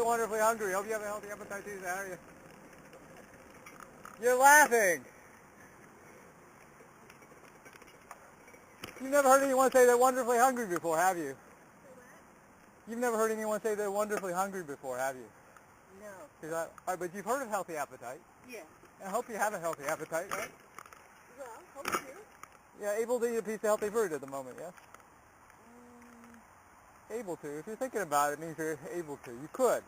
wonderfully, wonderfully hungry. Hope you have a healthy appetite too, Sarah. You're laughing. You've never heard anyone say they're wonderfully hungry before, have you? You've never heard anyone say they're wonderfully hungry before, have you? No. All right, but you've heard of healthy appetite. Yeah. I hope you have a healthy appetite, right? Well, hope you. Yeah, able to eat a piece of healthy fruit at the moment, yes? Able to. If you're thinking about it, it means you're able to. You could,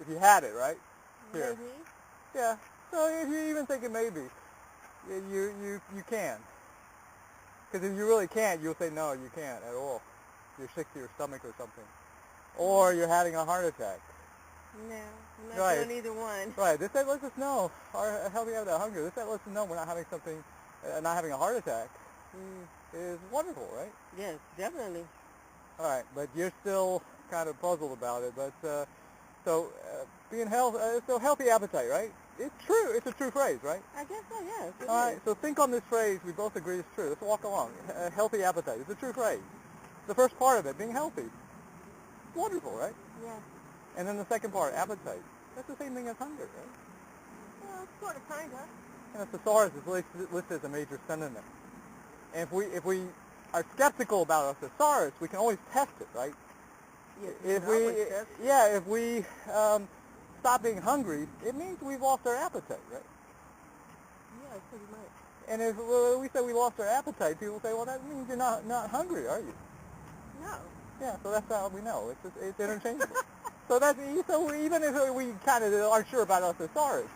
if you had it, right? Here. Maybe. Yeah. So if you're even thinking maybe, you can. Because if you really can't, you'll say no, you can't at all. You're sick to your stomach or something. Or you're having a heart attack. No, I'm not doing either one. Right. This lets us know our healthy appetite, hunger. This lets us know we're not having something, not having a heart attack. Is wonderful, right? Yes, definitely. All right, but you're still kind of puzzled about it. But being healthy appetite, right? It's true. It's a true phrase, right? I guess so. Yes. All right. So think on this phrase. We both agree it's true. Let's walk along. Healthy appetite. It's a true phrase. The first part of it, being healthy. Wonderful, right? Yeah. And then the second part, appetite. That's the same thing as hunger, right? Well, sort of, kind of. And a thesaurus is listed as a major synonym. And if we are skeptical about a thesaurus, we can always test it, right? Yes, if we stop being hungry, it means we've lost our appetite, right? Yeah, pretty much. And if we say we lost our appetite, people say, well, that means you're not hungry, are you? No. Yeah, so that's how we know. It's interchangeable. So even if we kind of aren't sure about a thesaurus,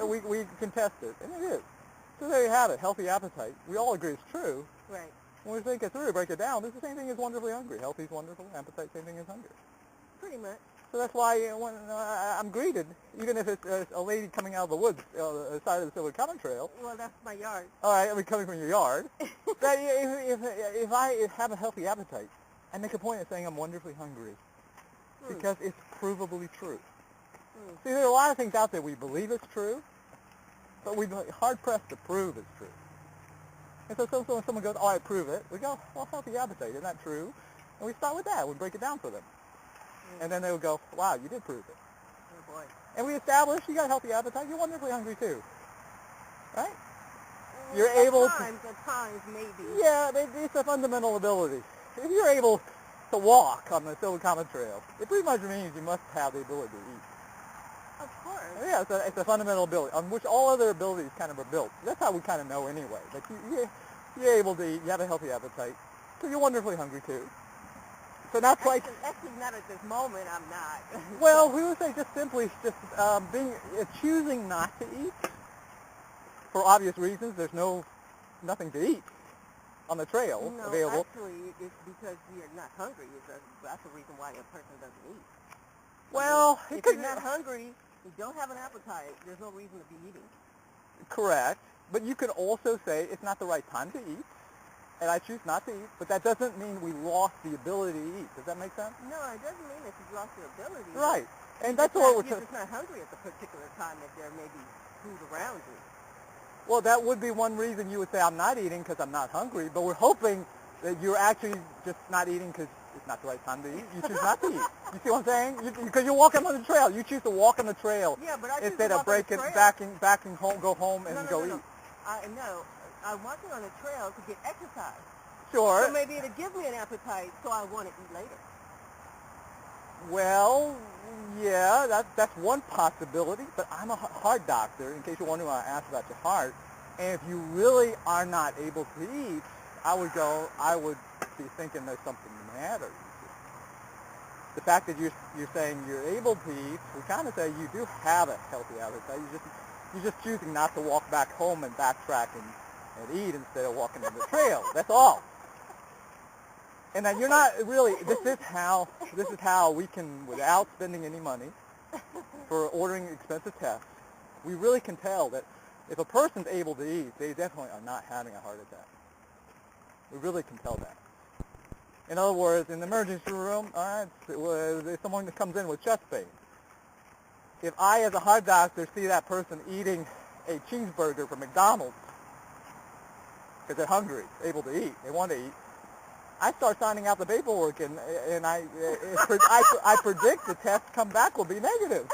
we can test it, and it is. So there you have it, healthy appetite. We all agree it's true. Right. When we think it through, break it down, it's the same thing as wonderfully hungry. Healthy is wonderful, appetite, same thing as hunger. Pretty much. So that's why when I'm greeted, even if it's a lady coming out of the woods, the side of the Silver Common Trail. Well, that's my yard. All right, I mean coming from your yard. That if I have a healthy appetite, I make a point of saying I'm wonderfully hungry because it's provably true. See, there are a lot of things out there we believe it's true, but we're hard-pressed to prove it's true. And so when someone goes, all right, prove it, we go, well, healthy appetite, isn't that true? And we start with that. We break it down for them. And then they would go, wow, you did prove it. Oh, boy. And we establish you got a healthy appetite, you're wonderfully hungry too. Right? You're At able times, maybe. Yeah, it's a fundamental ability. If you're able to walk on the Silver Common Trail, it pretty much means you must have the ability to eat. Of course. Yeah, it's a fundamental ability on which all other abilities kind of are built. That's how we kind of know anyway. But you're able to eat, you have a healthy appetite, so you're wonderfully hungry too. So that's actually not at this moment, I'm not. Well, we would say just simply choosing not to eat for obvious reasons. There's nothing to eat on the trail available. Actually, it's because you're not hungry. That's the reason why a person doesn't eat. Well, if you're not hungry, you don't have an appetite, there's no reason to be eating. Correct. But you could also say it's not the right time to eat, and I choose not to eat, but that doesn't mean we lost the ability to eat. Does that make sense? No, it doesn't mean that you've lost your ability. Right. And that's what we're You're just not hungry at the particular time that there may be food around you. Well, that would be one reason you would say I'm not eating because I'm not hungry, but we're hoping that you're actually just not eating because it's not the right time to eat. You choose not to eat. You see what I'm saying? Because you're walking on the trail. You choose to walk on the trail instead of backing home, go home and go eat. I'm walking on a trail to get exercise. Sure. So maybe it'll give me an appetite, so I want to eat later. Well, yeah, that's one possibility, but I'm a heart doctor, in case you're wondering why I asked about your heart. And if you really are not able to eat, I would be thinking there's something the matter. The fact that you're saying you're able to eat, we kind of say you do have a healthy appetite. You're just choosing not to walk back home and backtrack and eat instead of walking on the trail. That's all. And then you're not really. This is how we can, without spending any money for ordering expensive tests, we really can tell that if a person's able to eat, they definitely are not having a heart attack. We really can tell that. In other words, in the emergency room, all right, if someone comes in with chest pain, if I, as a heart doctor, see that person eating a cheeseburger from McDonald's because they're hungry, able to eat, they want to eat, I start signing out the paperwork, and I predict the tests come back will be negative.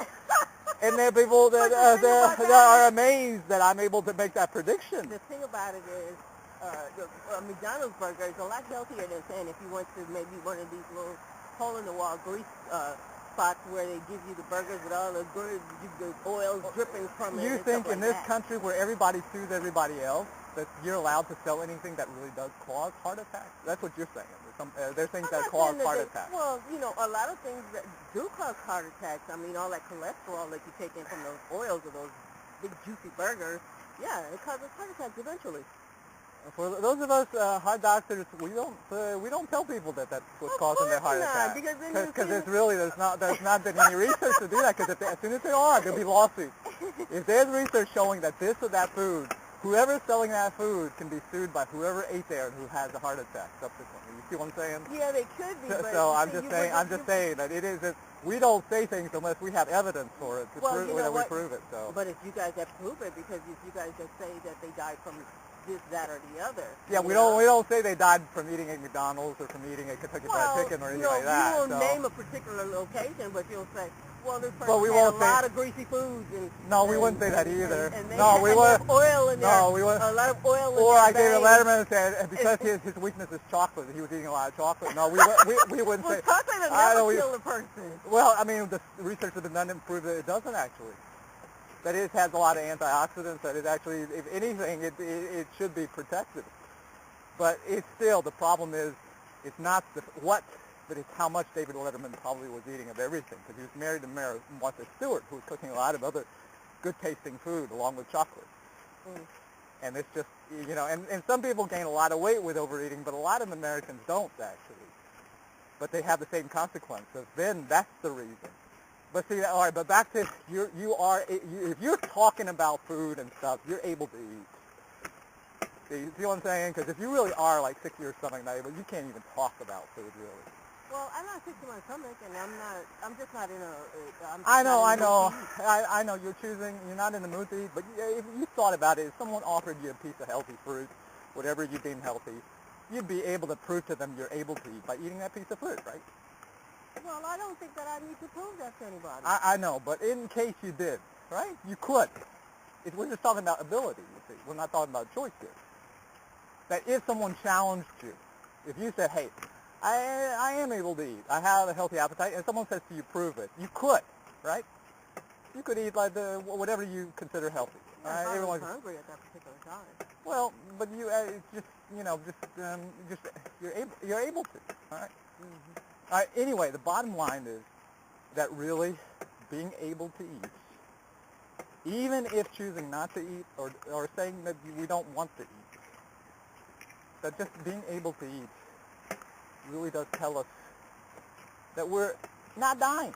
And there are people that, that are amazed that I'm able to make that prediction. The thing about it is, the McDonald's burger is a lot healthier than saying if you went to maybe one of these little hole-in-the-wall grease spots where they give you the burgers with all the oil dripping from it. You think in this country where everybody sues everybody else that you're allowed to sell anything that really does cause heart attacks? That's what you're saying. There's things that cause heart attacks. Well, you know, a lot of things that do cause heart attacks. I mean, all that cholesterol that you take in from those oils of those big juicy burgers, yeah, it causes heart attacks eventually. For those of us heart doctors, we don't tell people that that's what's causing their heart attack. Because there's not been any research to do that. Because as soon as there are, there'll be lawsuits. If there's research showing that this or that food, whoever's selling that food can be sued by whoever ate there and who has a heart attack subsequently. You see what I'm saying? Yeah, they could be. So I'm just saying that it is. We don't say things unless we have evidence for it to prove it. So. But if you guys have proof it, because if you guys just say that they died from this, that, or the other. Yeah, we don't say they died from eating at McDonald's or from eating a Kentucky Fried Chicken or anything like that. You won't name a particular location, but you'll say, well, this person we had won't a lot of greasy foods. We wouldn't say that either. And they No, we wouldn't. Oil in there. No, we wouldn't. A lot of oil in there. Or I gave a Letterman and said because his weakness is chocolate, he was eating a lot of chocolate. No, we wouldn't say. Chocolate will never kill a person. Well, I mean, the research has been done to prove that it doesn't actually. That it has a lot of antioxidants. That it actually, if anything, it should be protected. But it's still, the problem is, it's not what, but it's how much David Letterman probably was eating of everything. Because he was married to Martha Stewart, who was cooking a lot of other good-tasting food along with chocolate. And it's just, you know, and some people gain a lot of weight with overeating, but a lot of Americans don't, actually. But they have the same consequences. Then that's the reason. But see, all right, but back to, if you're talking about food and stuff, you're able to eat. See, you see what I'm saying? Because if you really are like sick to your stomach, not able, you can't even talk about food, really. Well, I'm not sick to my stomach, and I'm just not in a... I know, you're not in the mood to eat, but if you thought about it, if someone offered you a piece of healthy fruit, whatever you deem healthy, you'd be able to prove to them you're able to eat by eating that piece of fruit, right? Well, I don't think that I need to prove that to anybody. I know, but in case you did, right? You could. We're just talking about ability, you see. We're not talking about choice here. That if someone challenged you, if you said, hey, I am able to eat, I have a healthy appetite, and someone says to you, prove it, you could, right? You could eat like whatever you consider healthy. Yeah, I was hungry at that particular time. Well, but you you're able to, all right? Mm-hmm. All right, anyway, the bottom line is that really being able to eat, even if choosing not to eat or saying that we don't want to eat, that just being able to eat really does tell us that we're not dying.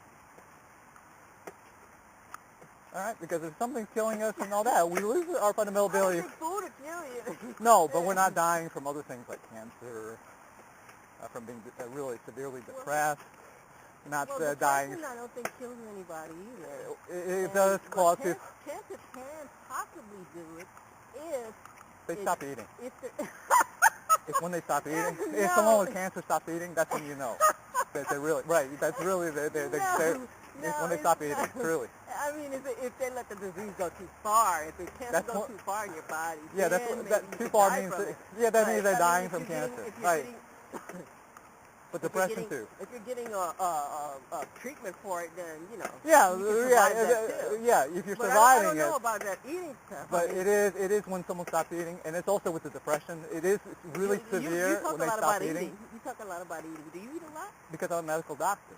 All right, because if something's killing us and all that, we lose our fundamental ability. I don't think food will kill you. No, but we're not dying from other things like cancer, from being really severely depressed, not dying. I don't think kills anybody either. It does cause you. Cancer can possibly do it if they stop eating. It's when they stop eating. No. If someone with cancer stops eating, that's when you know that they're really right. That's really it's when they stop eating. Truly. I mean, if they let the disease go too far, if the cancer goes too far in your body, yeah, that too far means that means they're dying from cancer, right? But depression too. If you're getting a treatment for it, then you know. Yeah. If you're surviving I don't know about that eating stuff. But it is when someone stops eating, and it's also with the depression. It is really severe when they stop eating. You talk a lot about eating. Do you eat a lot? Because I'm a medical doctor.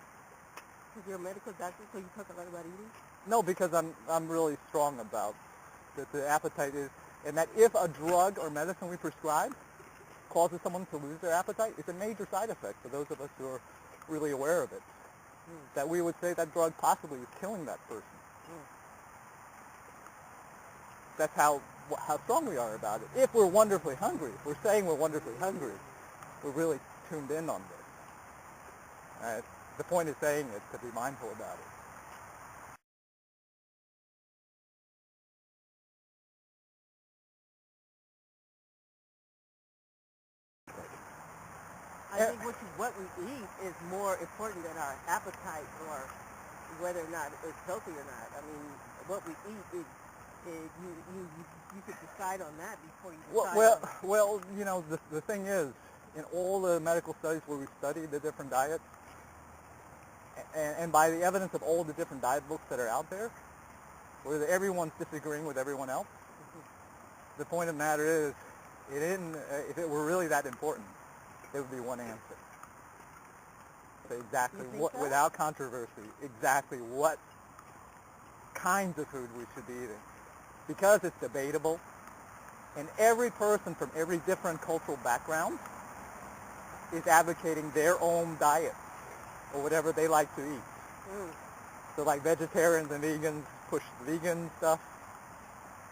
Because you're a medical doctor, so you talk a lot about eating? No, because I'm really strong about that the appetite is, and that if a drug or medicine we prescribe causes someone to lose their appetite, it's a major side effect for those of us who are really aware of it. That we would say that drug possibly is killing that person. That's how strong we are about it. If we're wonderfully hungry, if we're saying we're wonderfully hungry, we're really tuned in on this. The point of saying it is to be mindful about it. I think what we eat is more important than our appetite or whether or not it's healthy or not. I mean, what we eat is you could decide on that before you decide well, you know, the thing is, in all the medical studies where we study the different diets, and by the evidence of all the different diet books that are out there, where everyone's disagreeing with everyone else, the point of the matter is, it isn't, if it were really that important, it would be one answer. So exactly what, so? Without controversy, exactly what kinds of food we should be eating. Because it's debatable, and every person from every different cultural background is advocating their own diet or whatever they like to eat. So like vegetarians and vegans push vegan stuff.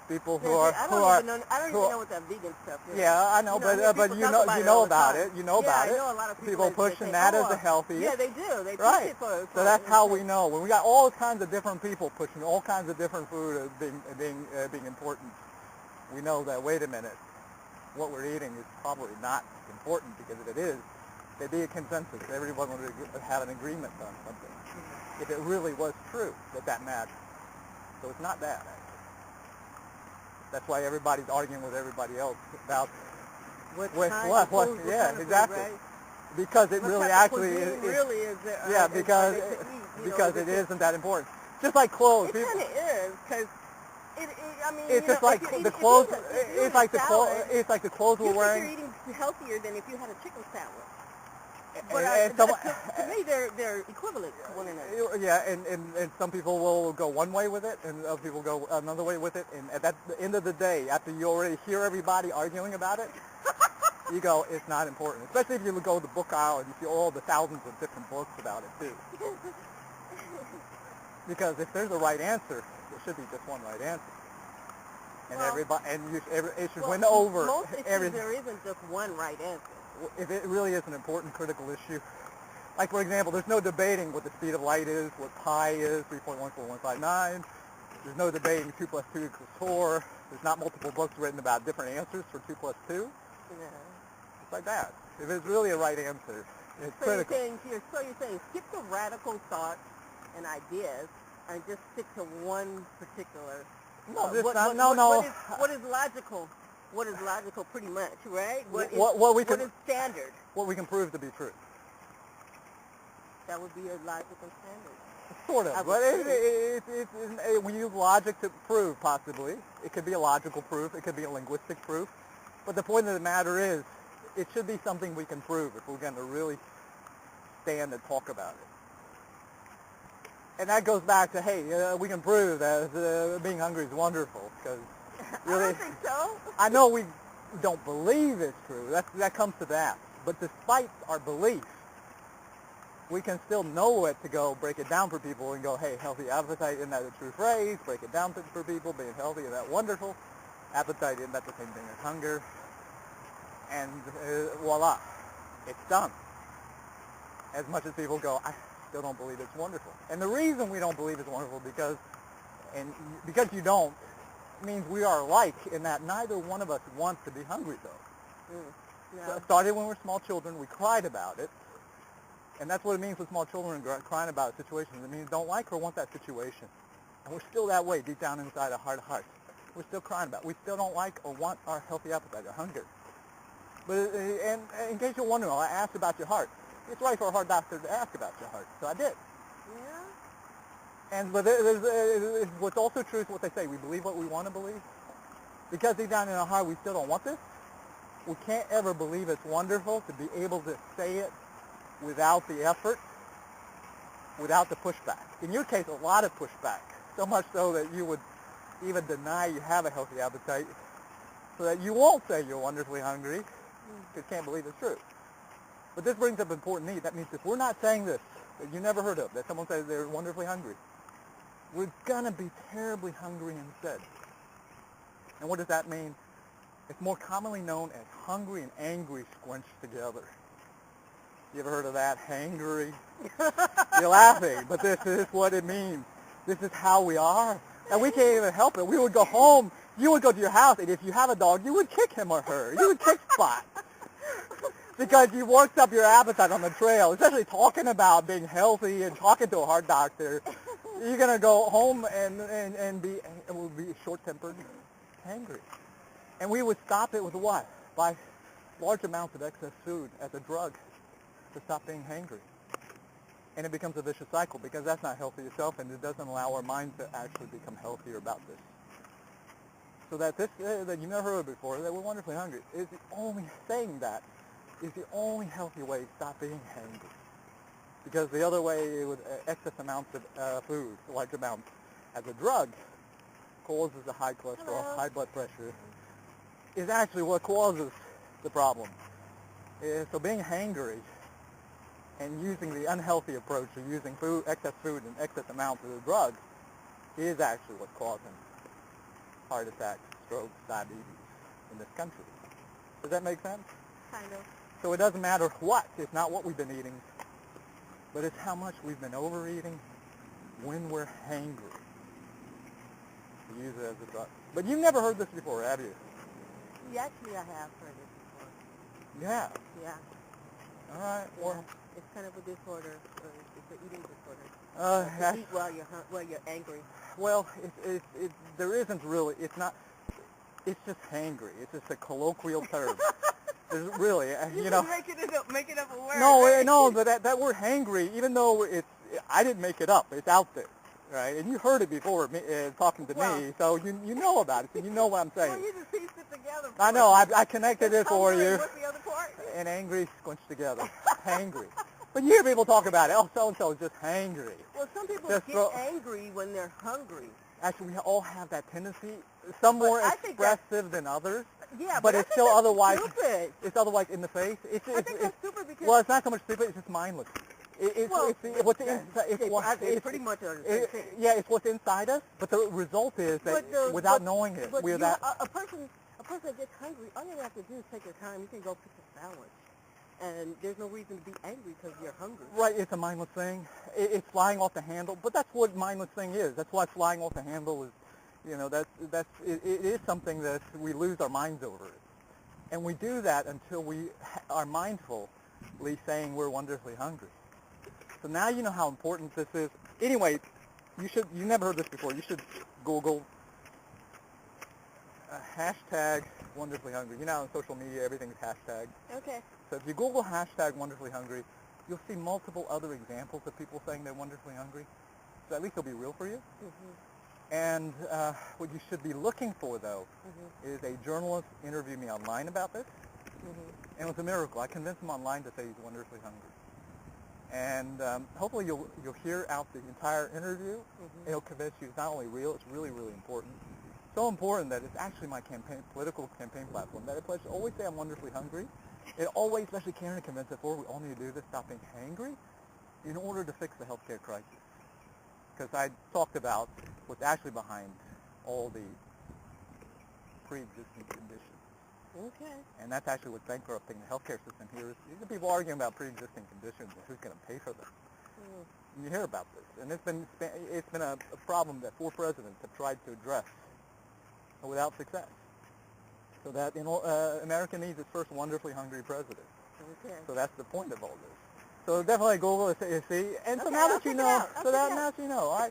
People who are I don't even know what that vegan stuff is. Yeah, I know, but you know about it. You know about it. I know a lot of people pushing that as a healthy. Yeah, they do. They push it for so that's how we know. When we got all kinds of different people pushing all kinds of different food as being important, we know that, wait a minute, what we're eating is probably not important, because if it is, there'd be a consensus. Everyone would have an agreement on something. If it really was true that mattered. So it's not that, actually. That's why everybody's arguing with everybody else about what yeah, exactly. Right? Because it really actually is. Because it isn't that important. Just like clothes. It kind of is, because I mean, it's just like the clothes. It's like the clothes. It's like the clothes we're wearing. You're eating healthier than if you had a chicken salad. But to me, they're equivalent to one another. Yeah, and some people will go one way with it, and other people go another way with it. And at the end of the day, after you already hear everybody arguing about it, you go, it's not important. Especially if you go to the book aisle and you see all the thousands of different books about it too. Because if there's a right answer, there should be just one right answer. And it should win over. Most issues, there isn't just one right answer. If it really is an important critical issue, like for example, there's no debating what the speed of light is, what pi is, 3.14159. There's no debating 2 + 2 = 4. There's not multiple books written about different answers for 2 + 2. Yeah. It's like that. If it's really a right answer, it's critical. You're saying skip the radical thoughts and ideas and just stick to one particular. No, what is logical? What is logical, pretty much, right? What is standard? What we can prove to be true. That would be a logical standard. Sort of, but we use logic to prove, possibly. It could be a logical proof. It could be a linguistic proof. But the point of the matter is, it should be something we can prove if we're going to really stand and talk about it. And that goes back to, hey, we can prove that being hungry is wonderful, because really, I don't think so. I know we don't believe it's true. That comes to that. But despite our belief, we can still know it to go break it down for people and go, hey, healthy appetite, isn't that a true phrase? Break it down for people. Being healthy, isn't that wonderful? Appetite, isn't that the same thing as hunger? And voila, it's done. As much as people go, I still don't believe it's wonderful. And the reason we don't believe it's wonderful because you don't, means we are alike in that neither one of us wants to be hungry, though. Yeah. So it started when we were small children. We cried about it. And that's what it means with small children crying about situations. It means don't like or want that situation. And we're still that way deep down inside our heart of hearts. We're still crying about it. We still don't like or want our healthy appetite, our hunger. But and in case you're wondering, I asked about your heart. It's right for a heart doctor to ask about your heart. So I did. Yeah. And but what's also true is what they say. We believe what we want to believe. Because deep down in our heart we still don't want this, we can't ever believe it's wonderful to be able to say it without the effort, without the pushback. In your case, a lot of pushback. So much so that you would even deny you have a healthy appetite so that you won't say you're wonderfully hungry because you can't believe it's true. But this brings up an important need. That means if we're not saying this, that you never heard of, that someone says they're wonderfully hungry, we're going to be terribly hungry instead. And what does that mean? It's more commonly known as hungry and angry squenched together. You ever heard of that? Hangry? You're laughing, but this is what it means. This is how we are. And we can't even help it. We would go home. You would go to your house, and if you have a dog, you would kick him or her. You would kick Spot. because you worked up your appetite on the trail, especially talking about being healthy and talking to a heart doctor. You're going to go home and be short-tempered, angry. And we would stop it with what? By large amounts of excess food as a drug to stop being hangry. And it becomes a vicious cycle because that's not healthy itself, and it doesn't allow our minds to actually become healthier about this. So that this, that you never heard of before, that we're wonderfully hungry, is the only, saying that is the only healthy way to stop being hangry. Because the other way, with excess amounts of food, large amounts, as a drug, causes a high cholesterol, high blood pressure, is actually what causes the problem. So being hangry and using the unhealthy approach of using excess food and excess amounts of the drug is actually what's causing heart attacks, strokes, diabetes in this country. Does that make sense? Kind of. So it doesn't matter what. It's not what we've been eating, but it's how much we've been overeating when we're hangry. To use it as a drug. But you've never heard this before, have you? Yeah, actually, I have heard it before. Yeah. Yeah. All right. Yeah. Well, it's kind of a disorder. It's an eating disorder. to eat while you're angry. Well, there isn't really. It's not. It's just hangry. It's just a colloquial term. There's really, you know. Make it up a word. No, right? no, but that word hangry, even though I didn't make it up. It's out there, right? And you heard it before talking to me, so you know about it. So you know what I'm saying. Well, you just pieced it together. I know. I connected it for you. What's the other part? And angry squinched together. Hangry. But you hear people talk about it. Oh, so-and-so is just hangry. Well, some people Just get angry when they're hungry. Actually, we all have that tendency. Some more expressive than others. Yeah, but it's still otherwise. Stupid. It's otherwise in the face. I think that's stupid because. Well, it's not so much stupid. It's just mindless. It's what's inside. It's pretty much the same thing. Yeah, it's what's inside us. But the result is that without knowing it, we're that. A person that gets hungry, all you have to do is take your time. You can go pick a sandwich. And there's no reason to be angry because you're hungry. Right, it's a mindless thing. It's flying off the handle, but that's what mindless thing is. That's why flying off the handle is, you know, it is something that we lose our minds over it. And we do that until we are mindfully saying we're wonderfully hungry. So now you know how important this is. Anyway, you never heard this before. You should Google hashtag wonderfully hungry. You know, on social media, everything's hashtag. Okay. So if you Google hashtag wonderfully hungry, you'll see multiple other examples of people saying they're wonderfully hungry. So at least it'll be real for you. Mm-hmm. And what you should be looking for, though, is a journalist interviewed me online about this. Mm-hmm. And it was a miracle. I convinced him online to say he's wonderfully hungry. And hopefully you'll hear out the entire interview. Mm-hmm. It'll convince you it's not only real, it's really, really important. So important that it's actually my political campaign platform, that I pledge to always say I'm wonderfully hungry. It always, especially Karen, convinced that we all need to do this, stop being hangry, in order to fix the healthcare crisis. Because I talked about what's actually behind all the pre-existing conditions. Okay. And that's actually what's bankrupting the healthcare system here. These are people arguing about pre-existing conditions and who's going to pay for them. And you hear about this. And it's been a problem that 4 presidents have tried to address without success. So that America needs its first wonderfully hungry president. Okay. So that's the point of all this. So definitely Google it, see. And so now that you know,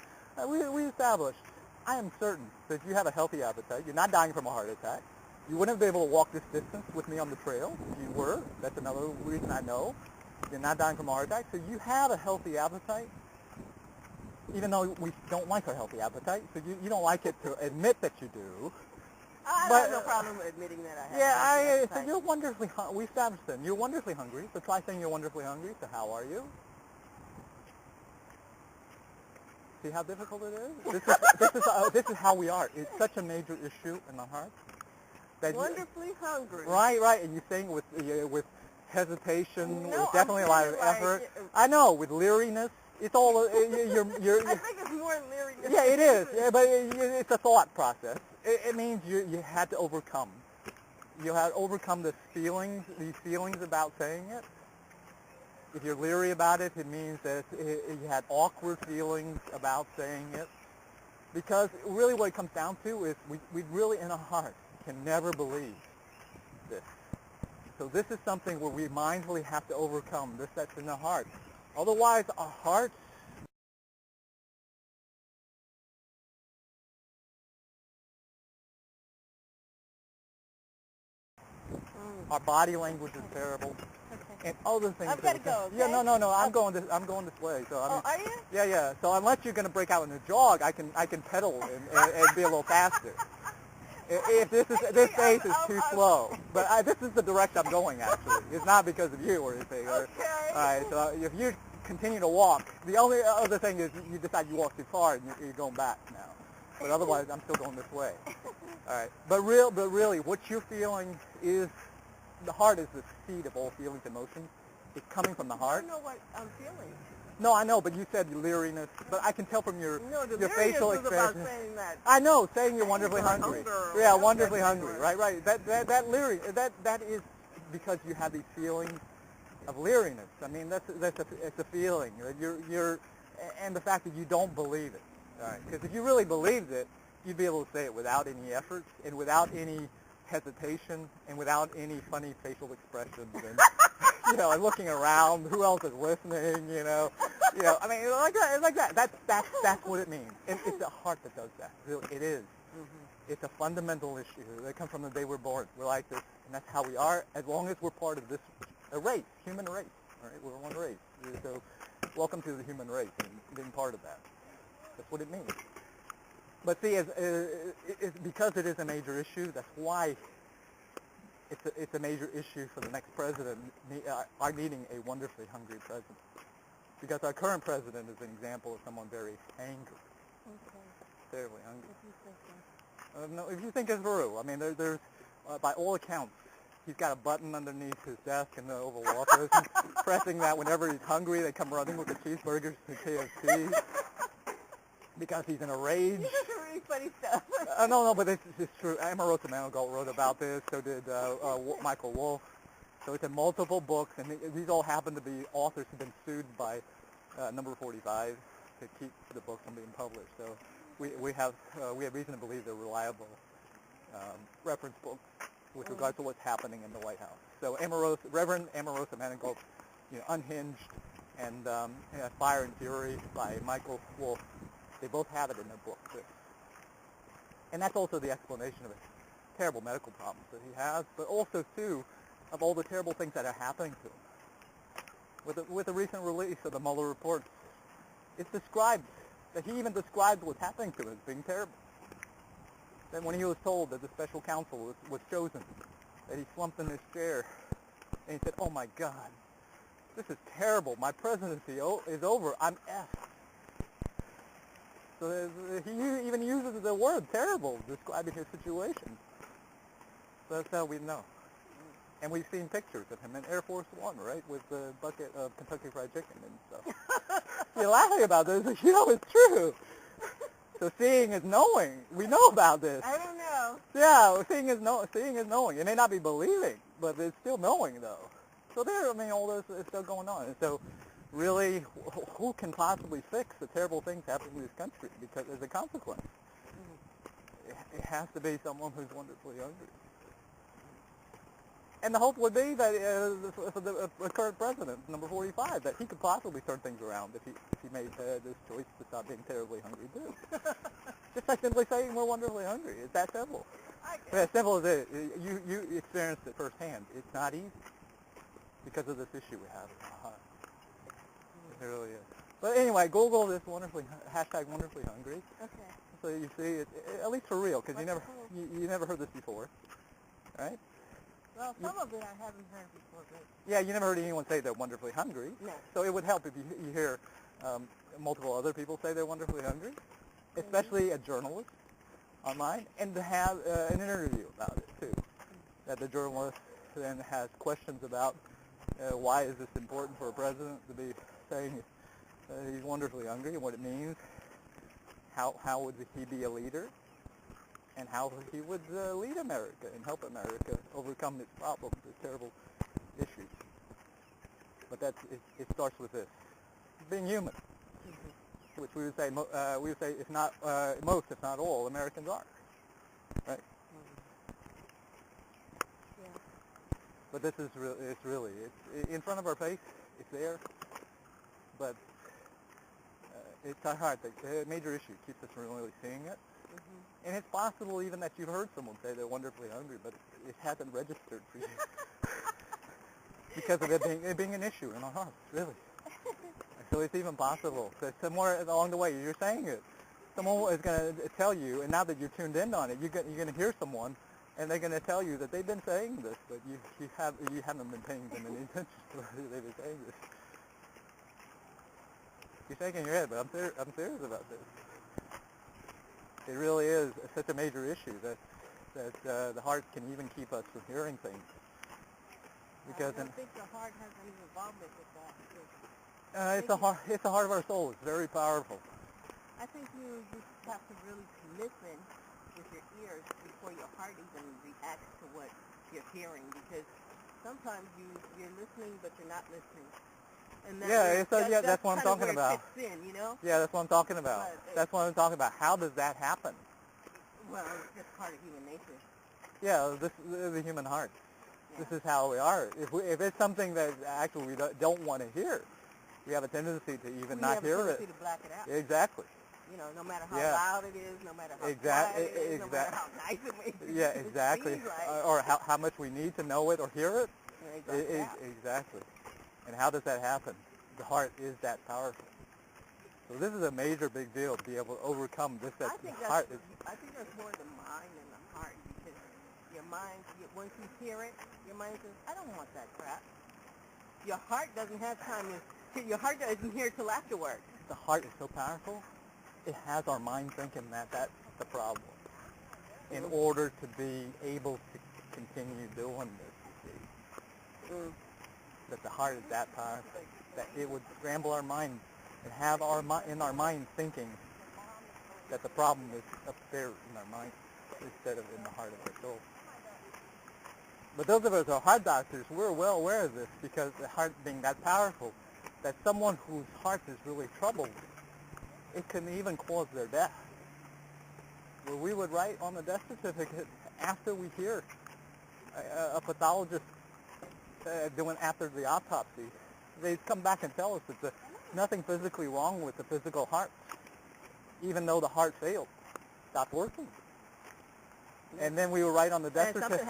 we established, I am certain that you have a healthy appetite. You're not dying from a heart attack. You wouldn't have been able to walk this distance with me on the trail if you were. That's another reason I know. You're not dying from a heart attack. So you have a healthy appetite, even though we don't like our healthy appetite. So you don't like it to admit that you do. I have no problem admitting that I have. Yeah, so you're wonderfully hungry. We established then. You're wonderfully hungry. So try saying you're wonderfully hungry. So how are you? See how difficult it is? This is how we are. It's such a major issue in the heart. Wonderfully hungry. Right. And you're saying with hesitation, with definitely a lot of effort. I know, with leeriness. It's all, you're I think it's more leeriness. Yeah, it is. Yeah, but it's a thought process. It means you had to overcome. You had to overcome these feelings about saying it. If you're leery about it, it means that you had awkward feelings about saying it. Because really what it comes down to is we really in our heart can never believe this. So this is something where we mindfully have to overcome this that's in the heart. Otherwise, our hearts, our body language is terrible, Okay. and other things. I've got to go. Okay? Yeah, no. I'm going this way. So I mean, Oh, are you? yeah. So unless you're going to break out in a jog, I can pedal and be a little faster. If this pace is too slow, but this is the direction I'm going. Actually, it's not because of you or anything. Okay. All right. So if you continue to walk, the only other thing is you decide you walk too far and you're going back now. But otherwise, I'm still going this way. All right. But really, what you're feeling is the heart is the seed of all feelings and emotions. It's coming from the heart. I don't know what I'm feeling. No, I know, but you said leeriness. But I can tell from your facial expression. About saying that. I know, saying you're wonderfully hungry. Yeah, wonderfully hungry. Right. That leering, that is because you have these feelings of leeriness. I mean, it's a feeling. You're, and the fact that you don't believe it. All right. Because if you really believed it, you'd be able to say it without any effort and without any hesitation and without any funny facial expressions and and looking around, who else is listening, I mean, like that. That's what it means. And it's the heart that does that. Really, it is. Mm-hmm. It's a fundamental issue. They come from the day we're born. We're like this, and that's how we are. As long as we're part of this race, human race. All right, we're one race. So, welcome to the human race and being part of that. That's what it means. But see, it's because it is a major issue. That's why it's a major issue for the next president, our needing a wonderfully hungry president. Because our current president is an example of someone very angry, terribly hungry. If you think so. No, if you think it's true, I mean, there's by all accounts, he's got a button underneath his desk in the Oval Office, pressing that whenever he's hungry, they come running with the cheeseburgers to KFC. Because he's in a rage. This is really funny stuff. No, but this is true. Omarosa Manigault wrote about this, so did Michael Wolff. So it's in multiple books, and these all happen to be authors who've been sued by Number 45 to keep the books from being published. So we have reason to believe they're reliable reference books with regards to what's happening in the White House. So Reverend Omarosa Manigault, Unhinged, and Fire and Fury by Michael Wolff. They both have it in their book. And that's also the explanation of his terrible medical problems that he has, but also, too, of all the terrible things that are happening to him. With the recent release of the Mueller report, it's described, that he even described what's happening to him as being terrible. That when he was told that the special counsel was chosen, that he slumped in his chair, and he said, "Oh my God, this is terrible. My presidency is over. I'm effed." So he even uses the word terrible describing his situation. So that's how we know. And we've seen pictures of him in Air Force One, right, with the bucket of Kentucky Fried Chicken and stuff. You're laughing about this, but it's true. So seeing is knowing. We know about this. I don't know. Yeah, seeing is knowing. It may not be believing, but it's still knowing, though. So all this is still going on. And so really, who can possibly fix the terrible things happening in this country because as a consequence? It has to be someone who's wonderfully hungry. And the hope would be that for the current president, number 45, that he could possibly turn things around if he made this choice to stop being terribly hungry too. Just by simply saying we're wonderfully hungry. It's that simple. As simple as it is. You experienced it firsthand. It's not easy because of this issue we have. It really is. But anyway, Google this hashtag wonderfully hungry. Okay. So you see it, at least for real, because you never heard this before, right? Well, some of it I haven't heard before, but... Yeah, you never heard anyone say they're wonderfully hungry. No. So it would help if you hear multiple other people say they're wonderfully hungry, especially a journalist online, and to have an interview about it, too. That the journalist then has questions about why is this important for a president to be saying he's wonderfully hungry and what it means, how would he be a leader, and how he would lead America and help America overcome its problems, its terrible issues. But it starts with this, being human, which we would say if not most, if not all, Americans are, right? Yeah. But this is it's in front of our face. It's there, but it's our heart. The major issue keeps us from really seeing it. Mm-hmm. And it's possible even that you've heard someone say they're wonderfully hungry, but it hasn't registered for you because of it being an issue in our hearts, really. So it's even possible that somewhere along the way you're saying it. Someone is going to tell you, and now that you're tuned in on it, you're going to hear someone, and they're going to tell you that they've been saying this, but you haven't been paying them any attention to whether they've been saying this. You're shaking your head, but I'm serious about this. It really is such a major issue that the heart can even keep us from hearing things. Because I don't think the heart has any involvement with that. It's the heart of our soul. It's very powerful. I think you have to really listen with your ears before your heart even reacts to what you're hearing, because sometimes you're listening but you're not listening. And that's what I'm talking about. It fits in, you know? Yeah, that's what I'm talking about. That's what I'm talking about. How does that happen? Well, it's just part of human nature. Yeah, this is the human heart. Yeah. This is how we are. If it's something that actually we don't want to hear, we have a tendency to even not hear it. We have a tendency to black it out. Exactly. You know, no matter how loud it is, no matter how quiet it is, no matter how nice it may be. Yeah, exactly. Or how much we need to know it or hear it. Exactly. And how does that happen? The heart is that powerful. So this is a major big deal to be able to overcome this. I think that's more the mind than the heart, because your mind, once you hear it, your mind says, I don't want that crap. Your heart doesn't have time. Your heart doesn't hear till afterwards. The heart is so powerful. It has our mind thinking that that's the problem. In order to be able to continue doing this, you see. That the heart is that powerful. That it would scramble our mind and have in our mind thinking that the problem is up there in our mind instead of in the heart of our soul. But those of us who are heart doctors, we're well aware of this, because the heart being that powerful, that someone whose heart is really troubled, it can even cause their death. Where we would write on the death certificate after we hear a pathologist doing after the autopsy, they'd come back and tell us that there's nothing physically wrong with the physical heart, even though the heart failed, stopped working. And then we would write on the death certificate.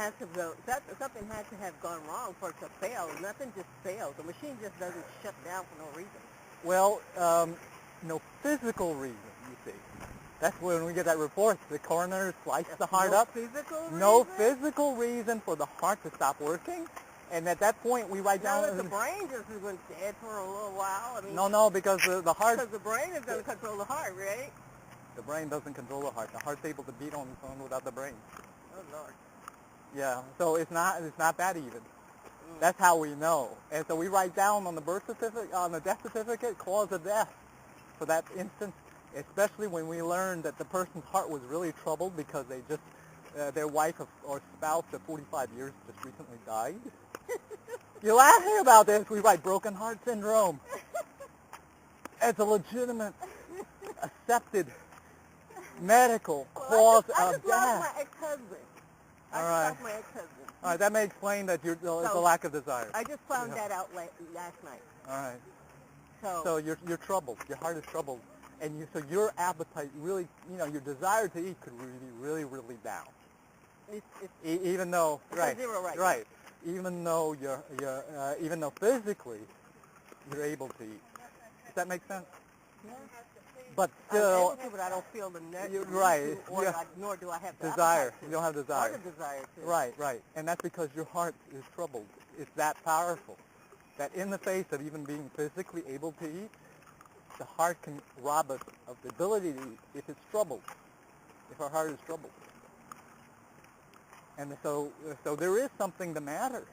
Something had to have gone wrong for it to fail. Nothing just fails. The machine just doesn't shut down for no reason. Well, no physical reason, you see. That's when we get that report. The coroner sliced the heart up. No physical reason for the heart to stop working. And at that point, we write down... the brain just went dead for a little while. I mean, no, because the heart... Because the brain is going to control the heart, right? The brain doesn't control the heart. The heart's able to beat on its own without the brain. Oh, Lord. Yeah, so it's not that even. That's how we know. And so we write down on the birth certificate, on the death certificate, cause of death for that instance, especially when we learn that the person's heart was really troubled because they just, their wife or spouse of 45 years just recently died. You're laughing about this. We write broken heart syndrome. It's a legitimate, accepted medical cause of death. I just lost my ex-husband. All right, that may explain that it's a lack of desire. I just found that out last night. All right. So you're troubled. Your heart is troubled, and so your appetite really, your desire to eat could be really, really down. Even though zero right. Even though even though physically you're able to eat. Does that make sense? Yeah. But still, I'm able to, but I don't feel the need right. nor do I have the desire. Appetite to. You don't have desire. Or the desire to. Right. And that's because your heart is troubled. It's that powerful that in the face of even being physically able to eat, the heart can rob us of the ability to eat if it's troubled, if our heart is troubled. And so there is something the matter.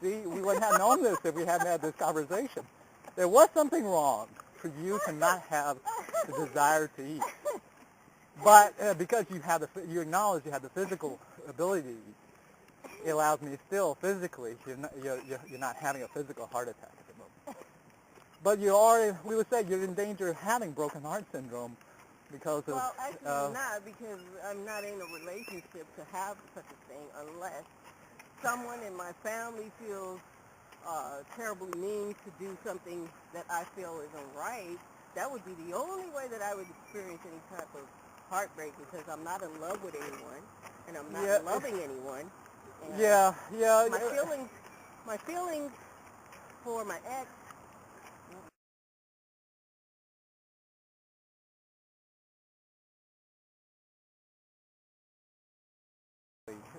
See, we wouldn't have known this if we hadn't had this conversation. There was something wrong for you to not have the desire to eat. But because you acknowledge you have the physical ability to eat, it allows me still physically, you're not having a physical heart attack at the moment. But we would say you're in danger of having broken heart syndrome because of... Well, actually not, because I'm not in a relationship to have such a thing unless someone in my family feels terribly mean to do something that I feel isn't right, that would be the only way that I would experience any type of heartbreak, because I'm not in love with anyone and I'm not loving anyone. And Yeah. my feelings for my ex.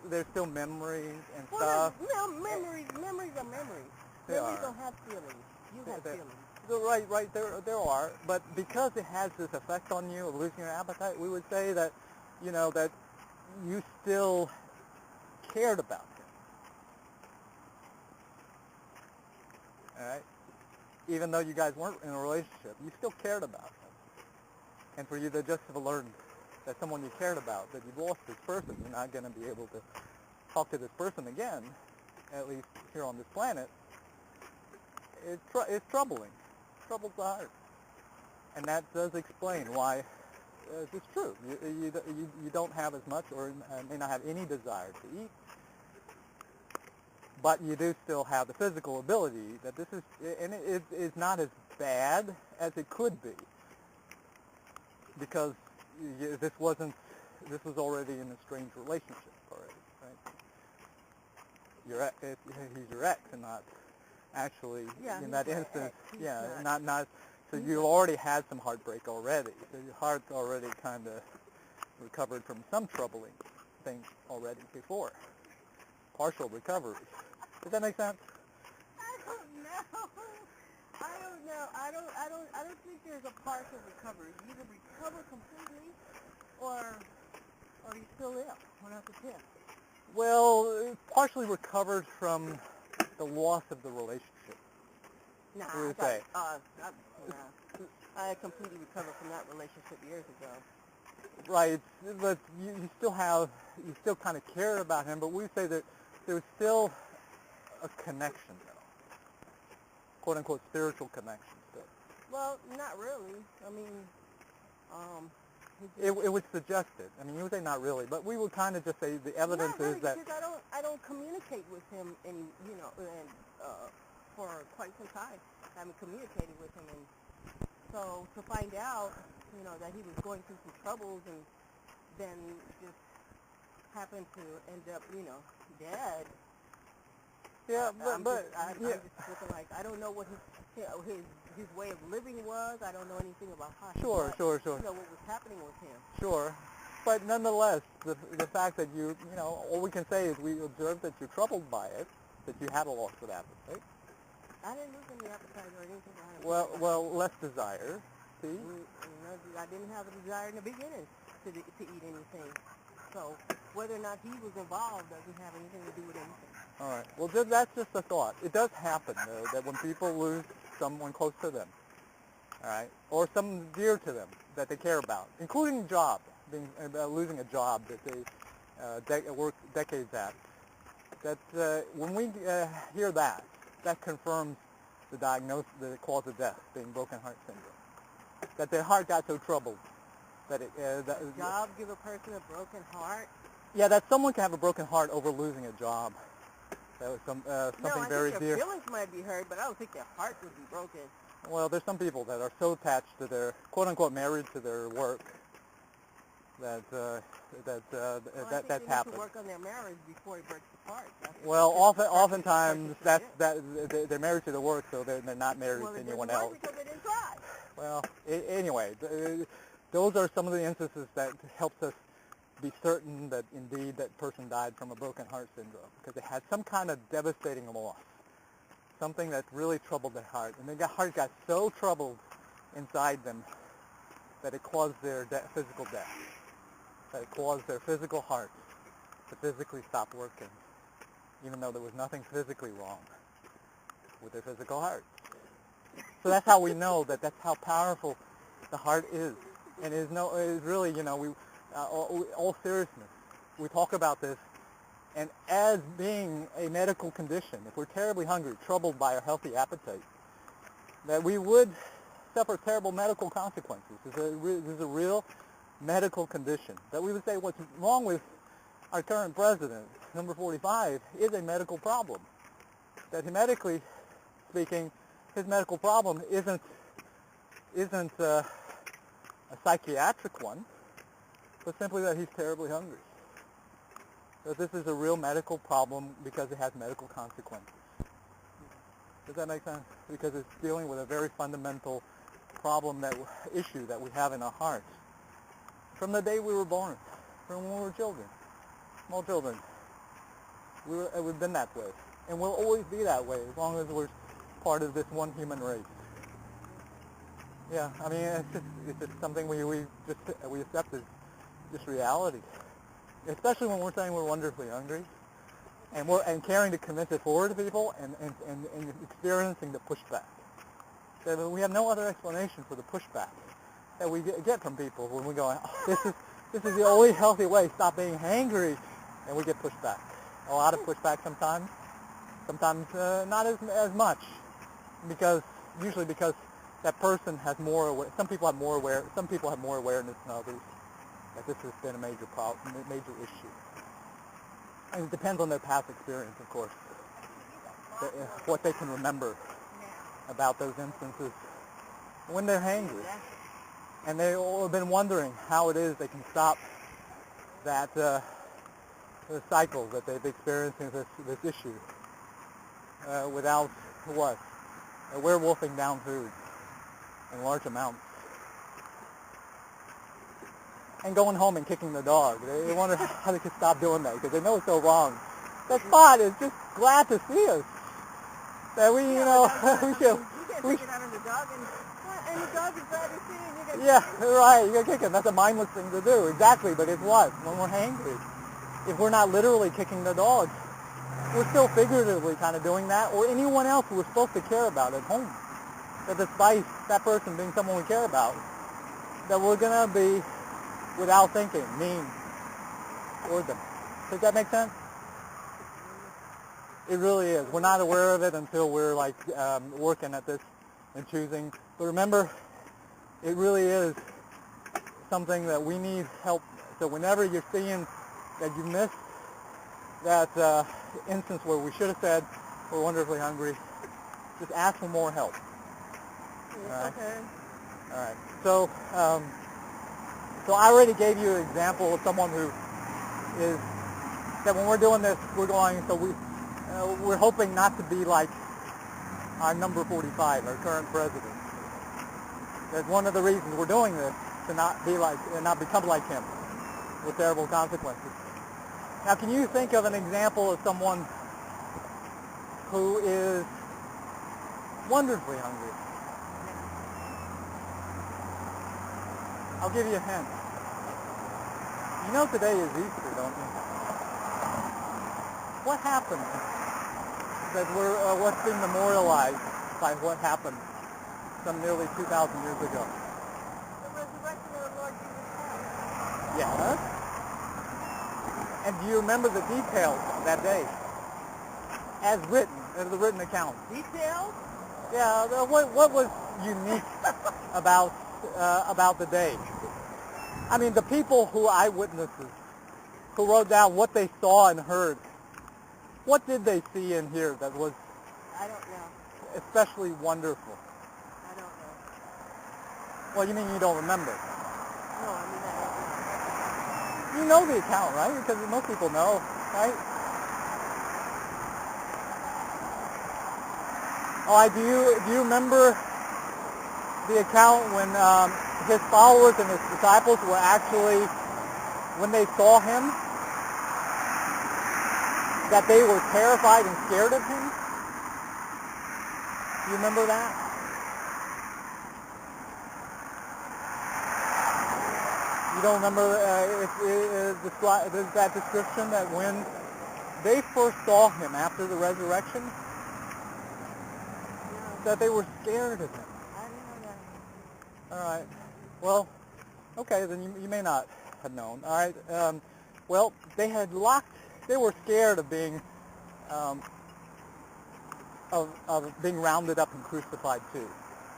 There's still memories and Well, stuff. memories are memories. They Memories are. don't have feelings. You have feelings. Right, there are. But because it has this effect on you of losing your appetite, we would say that, that you still cared about him. All right? Even though you guys weren't in a relationship, you still cared about him. And for you to just have learned that someone you cared about, that you've lost this person, you're not going to be able to talk to this person again, at least here on this planet, it's troubling. Troubles the heart. And that does explain why it's true. You don't have as much or may not have any desire to eat, but you do still have the physical ability that this is, and it is not as bad as it could be, because this was already in a strange relationship already, right? He's your ex and not actually in that instance. Not. So you already had some heartbreak already. So your heart's already kind of recovered from some troubling things already before. Partial recovery. Does that make sense? I don't know. I don't think there's a partial recovery. You either recover completely or you still ill. We're not the tip. Well, partially recovered from the loss of the relationship. I completely recovered from that relationship years ago. Right, but you still kind of care about him, but we say that there's still a connection, though. Quote unquote spiritual connection still. Well, not really. I mean, it would suggest it. I mean, you would say not really, but we would kind of just say the evidence not really, is that. Because I don't communicate with him for quite some time. I haven't communicated with him, and so to find out, that he was going through some troubles and then just happened to end up, dead. Yeah, I'm just looking like I don't know what his way of living was. I don't know anything about how he Sure. what was happening with him. Sure. But nonetheless, the fact that all we can say is we observed that you're troubled by it, that you had a loss of appetite. I didn't lose any appetite or anything. Well, less desire. See? I didn't have a desire in the beginning to eat anything. So whether or not he was involved doesn't have anything to do with anything. All right. Well, that's just a thought. It does happen, though, that when people lose someone close to them, all right, or someone dear to them that they care about, including job, losing a job that they worked decades at, that when we hear that confirms the diagnosis, the cause of death being broken heart syndrome. That their heart got so troubled that it. Does job give a person a broken heart? Yeah, that someone can have a broken heart over losing a job. That was something very dear. Their feelings might be hurt, but I don't think their heart would be broken. Well, there's some people that are so attached to their quote unquote married to their work that that's happened. To work on their marriage before it breaks apart. Well, oftentimes they're married to the work, so they're not married to anyone else. Because they didn't try. Well, anyway, those are some of the instances that helps us be certain that indeed that person died from a broken heart syndrome, because they had some kind of devastating loss, something that really troubled their heart, and their heart got so troubled inside them that it caused their physical death, that it caused their physical heart to physically stop working, even though there was nothing physically wrong with their physical heart. So that's how we know that's how powerful the heart is, and it is really, all seriousness, we talk about this, and as being a medical condition, if we're terribly hungry, troubled by our healthy appetite, that we would suffer terrible medical consequences. This is a real medical condition that we would say what's wrong with our current president, number 45, is a medical problem. That medically speaking, his medical problem isn't a psychiatric one, but simply that he's terribly hungry. That this is a real medical problem because it has medical consequences. Does that make sense? Because it's dealing with a very fundamental problem, issue that we have in our hearts. From the day we were born, from when we were children, small children, we've been that way. And we'll always be that way as long as we're part of this one human race. Yeah, I mean, it's just something we accept as just reality. Especially when we're saying we're wonderfully hungry, and caring to convince it forward to people, and experiencing the pushback. So we have no other explanation for the pushback that we get from people when we go, oh, this is the only healthy way. Stop being hangry, and we get pushed back. A lot of pushback sometimes not as much, usually because that person has more. Some people have more awareness than others that this has been a major problem, a major issue. And it depends on their past experience, of course, what they can remember about those instances when they're hangry. And they've all been wondering how it is they can stop that the cycle that they've experienced in this issue without what? Werewolfing down food in large amounts. And going home and kicking the dog. They wonder how they can stop doing that because they know it's so wrong. That Spot is just glad to see us. That we, we should. We get out of the dog and the dog is glad to see you. Yeah, right. You got to kick him. That's a mindless thing to do. Exactly. But it's what? When we're hangry. If we're not literally kicking the dog, we're still figuratively kind of doing that, or anyone else we're supposed to care about at home. That despite that person being someone we care about, that we're going to be, without thinking, mean toward them. Does that make sense? It really is. We're not aware of it until we're working at this and choosing. But remember, it really is something that we need help. So whenever you're seeing that you missed that instance where we should have said we're wonderfully hungry, just ask for more help. All right? Okay. All right. So I already gave you an example of someone who is, that when we're doing this, we're hoping not to be like our number 45, our current president. That's one of the reasons we're doing this, to not be like, and not become like him with terrible consequences. Now, can you think of an example of someone who is wonderfully hungry? I'll give you a hint. You know today is Easter, don't you? What happened that what's being memorialized by what happened some nearly 2,000 years ago? The resurrection of the Lord Jesus Christ. Yes. And do you remember the details of that day? As the written account. Details? Yeah, what was unique about the day? I mean, the people eyewitnesses who wrote down what they saw and heard, what did they see and hear that was I don't know. especially wonderful? I don't know. Well, you mean you don't remember? No, I mean, I don't know. You know the account, right? Because most people know, right? Oh, do you remember the account when his followers and his disciples were actually, when they saw him, that they were terrified and scared of him? Do you remember that? You don't remember that description that when they first saw him after the resurrection, that they were scared of him? I didn't know that. All right. Well, okay, then you may not have known. All right. Well, they were scared of being being rounded up and crucified too.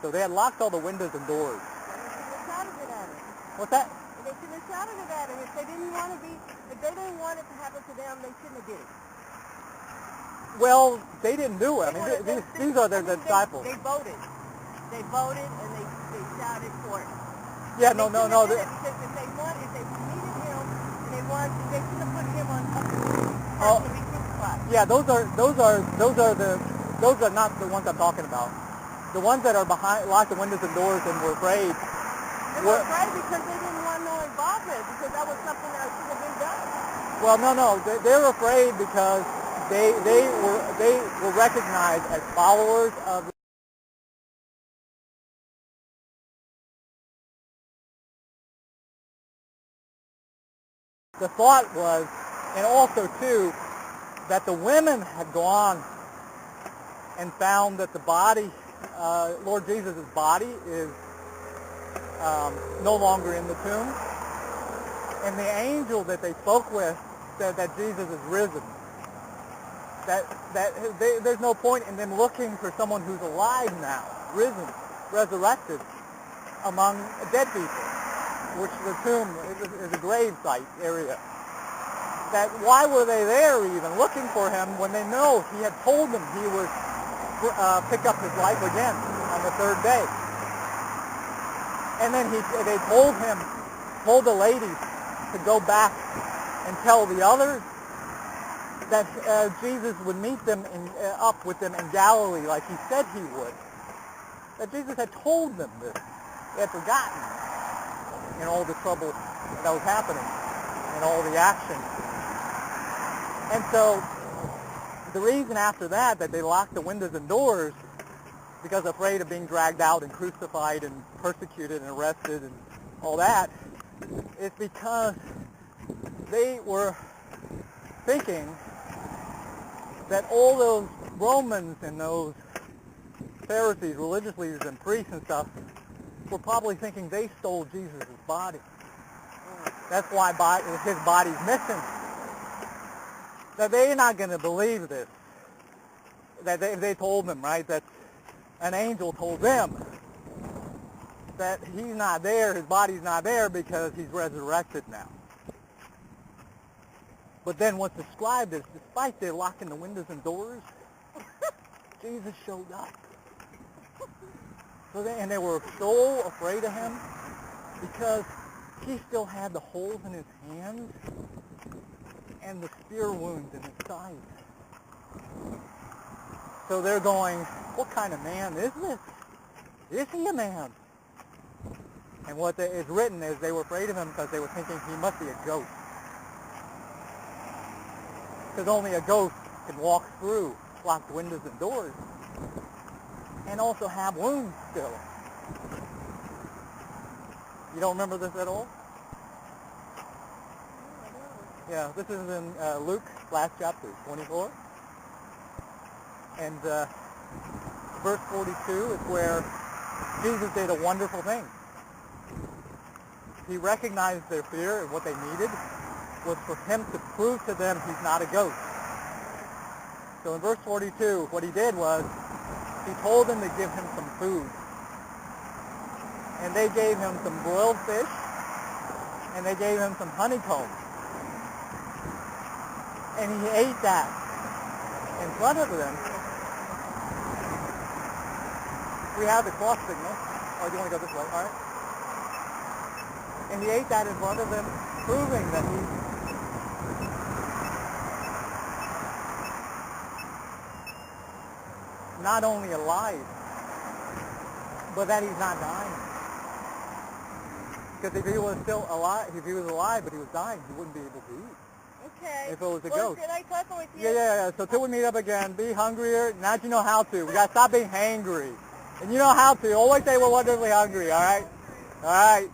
So they had locked all the windows and doors. They got to get at it. What's that? They they shouldn't have shouted it at him. If they didn't want it to happen to them, they shouldn't have did it. Well, they didn't do it. I mean, these are their disciples. They voted. They voted and they shouted for it. Yeah, no. no. Because if they needed him and they should have put him on to be crucified. Yeah, those are not the ones I'm talking about. The ones that are behind, locked the windows and doors and were afraid. They were afraid because they didn't want no involvement, because that was something that should have been done. Well, no. They're afraid because they were recognized as followers of the thought was, and also too, that the women had gone and found that the body, Lord Jesus' body, is no longer in the tomb. And the angel that they spoke with said that Jesus is risen. There's no point in them looking for someone who's alive now, risen, resurrected, among dead people, which the tomb is a grave site area. That why were they there even looking for him when they know he had told them he would pick up his life again on the third day? And then they told the ladies to go back and tell the others that Jesus would meet them up with them in Galilee like he said he would. That Jesus had told them this. They had forgotten in all the trouble that was happening and all the action. And so the reason after that they locked the windows and doors, because afraid of being dragged out and crucified and persecuted and arrested and all that, is because they were thinking that all those Romans and those Pharisees, religious leaders and priests and stuff, were probably thinking they stole Jesus' body. That's why his body's missing. That they're not going to believe this. That they told them, right, that an angel told them that he's not there, his body's not there because he's resurrected now. But then what's described is, despite their locking the windows and doors, Jesus showed up. And they were so afraid of him because he still had the holes in his hands and the spear wounds in his side. So they're going, what kind of man is this? Is he a man? And what is written is they were afraid of him because they were thinking he must be a ghost. Because only a ghost can walk through locked windows and doors and also have wounds still. You don't remember this at all? Yeah, this is in Luke, last chapter, 24. And verse 42 is where Jesus did a wonderful thing. He recognized their fear, and what they needed was for him to prove to them he's not a ghost. So in verse 42, what he did was, he told them to give him some food. And they gave him some broiled fish, and they gave him some honeycomb. And he ate that in front of them. We have the cross signal. Oh, do you want to go this way? All right. And he ate that in front of them, proving that he's not only alive, but that he's not dying. Because if he was still alive, if he was alive but he was dying, he wouldn't be able to eat. Okay. If it was a ghost. Good. I talk with you. Yeah. So till we meet up again, be hungrier. Now that you know how to. We got to stop being hangry. And you know how to. Always say we're wonderfully hungry, all right? All right.